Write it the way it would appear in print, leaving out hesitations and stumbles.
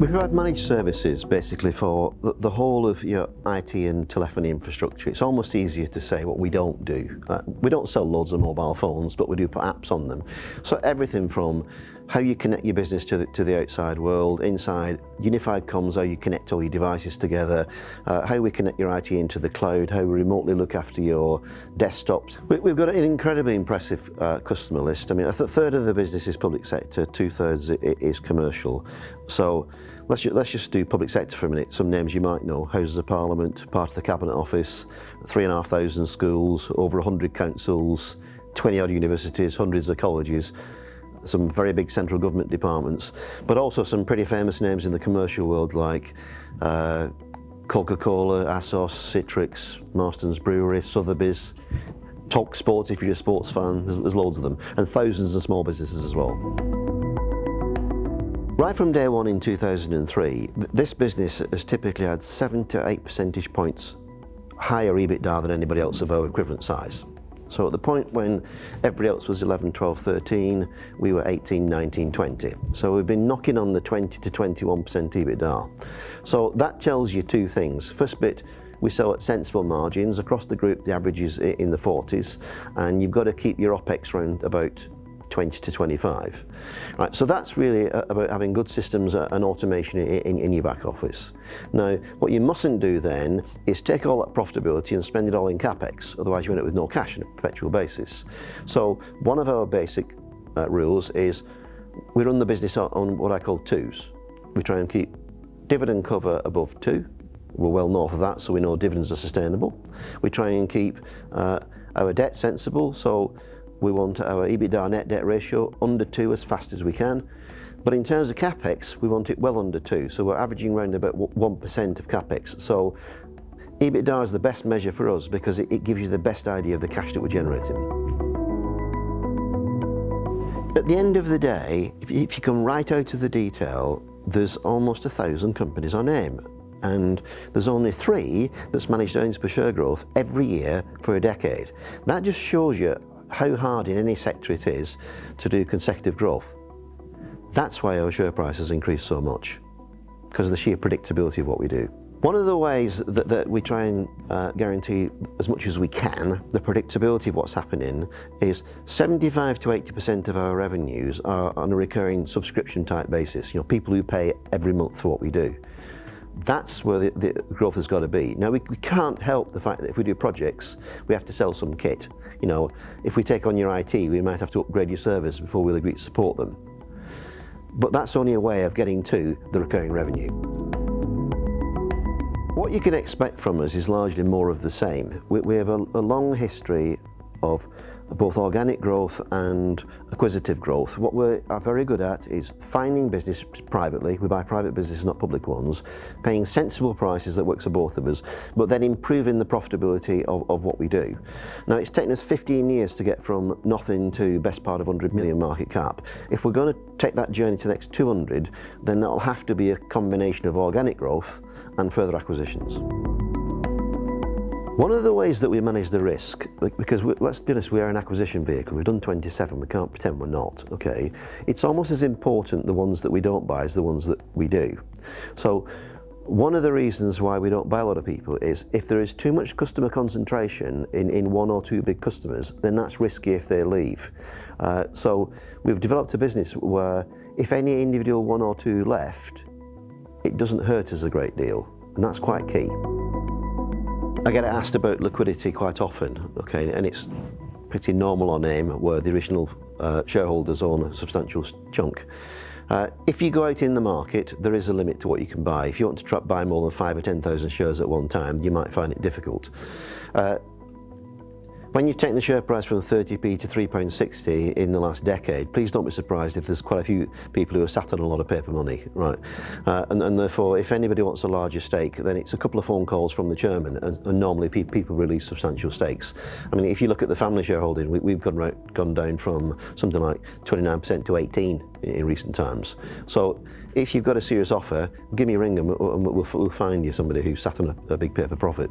We provide managed services basically for the whole of your IT and telephony infrastructure. It's almost easier to say what we don't do. We don't sell loads of mobile phones, but we do put apps on them. So everything from how you connect your business to the outside world, inside unified comms, how you connect all your devices together, how we connect your IT into the cloud, how we remotely look after your desktops. We've got an incredibly impressive customer list. I mean, a third of the business is public sector, 2/3 is commercial. So let's just do public sector for a minute. Some names you might know: Houses of Parliament, part of the Cabinet Office, 3,500 schools, over 100 councils, 20-odd universities, hundreds of colleges, some very big central government departments, but also some pretty famous names in the commercial world like Coca-Cola, Asos, Citrix, Marston's Brewery, Sotheby's, Talk Sports if you're a sports fan, there's loads of them, and thousands of small businesses as well. Right from day one in 2003, this business has typically had 7 to 8 percentage points higher EBITDA than anybody else of our equivalent size. So at the point when everybody else was 11, 12, 13, we were 18, 19, 20. So we've been knocking on the 20 to 21% EBITDA. So that tells you two things. First bit, we sell at sensible margins. Across the group, the average is in the 40s, and you've got to keep your OPEX around about 20 to 25. Right, so that's really about having good systems and automation in your back office. Now, what you mustn't do then is take all that profitability and spend it all in CapEx, otherwise you end up with no cash on a perpetual basis. So one of our basic rules is we run the business on what I call twos. We try and keep dividend cover above 2. We're well north of that, so we know dividends are sustainable. We try and keep our debt sensible, so we want our EBITDA net debt ratio under 2 as fast as we can. But in terms of CapEx, we want it well under 2. So we're averaging around about 1% of CapEx. So EBITDA is the best measure for us because it gives you the best idea of the cash that we're generating. At the end of the day, if you come right out to the detail, there's almost 1,000 companies on AIM. And there's only 3 that's managed earnings per share growth every year for a decade. That just shows you how hard in any sector it is to do consecutive growth. That's why our share price has increased so much, because of the sheer predictability of what we do. One of the ways that we try and guarantee as much as we can the predictability of what's happening is 75 to 80% of our revenues are on a recurring subscription type basis. You know, people who pay every month for what we do. That's where the growth has got to be. Now, we can't help the fact that if we do projects, we have to sell some kit. You know, if we take on your IT, we might have to upgrade your servers before we'll agree to support them. But that's only a way of getting to the recurring revenue. What you can expect from us is largely more of the same. We have a long history of both organic growth and acquisitive growth. What we are very good at is finding business privately. We buy private businesses, not public ones, paying sensible prices that works for both of us, but then improving the profitability of what we do. Now, it's taken us 15 years to get from nothing to best part of 100 million market cap. If we're going to take that journey to the next 200, then that'll have to be a combination of organic growth and further acquisitions. One of the ways that we manage the risk, because let's be honest, we are an acquisition vehicle. We've done 27, we can't pretend we're not, okay? It's almost as important the ones that we don't buy as the ones that we do. So one of the reasons why we don't buy a lot of people is if there is too much customer concentration in 1 or 2 big customers, then that's risky if they leave. So we've developed a business where if any individual 1 or 2 left, it doesn't hurt us a great deal, and that's quite key. I get asked about liquidity quite often, okay, and it's pretty normal on AIM where the original shareholders own a substantial chunk. If you go out in the market, there is a limit to what you can buy. If you want to buy more than 5 or 10,000 shares at one time, you might find it difficult. When you've taken the share price from 30p to £3.60 in the last decade, please don't be surprised if there's quite a few people who are sat on a lot of paper money, right? And therefore, if anybody wants a larger stake, then it's a couple of phone calls from the chairman, and normally people release substantial stakes. I mean, if you look at the family shareholding, we've gone down from something like 29% to 18% in recent times. So if you've got a serious offer, give me a ring and we'll find you somebody who's sat on a big paper profit.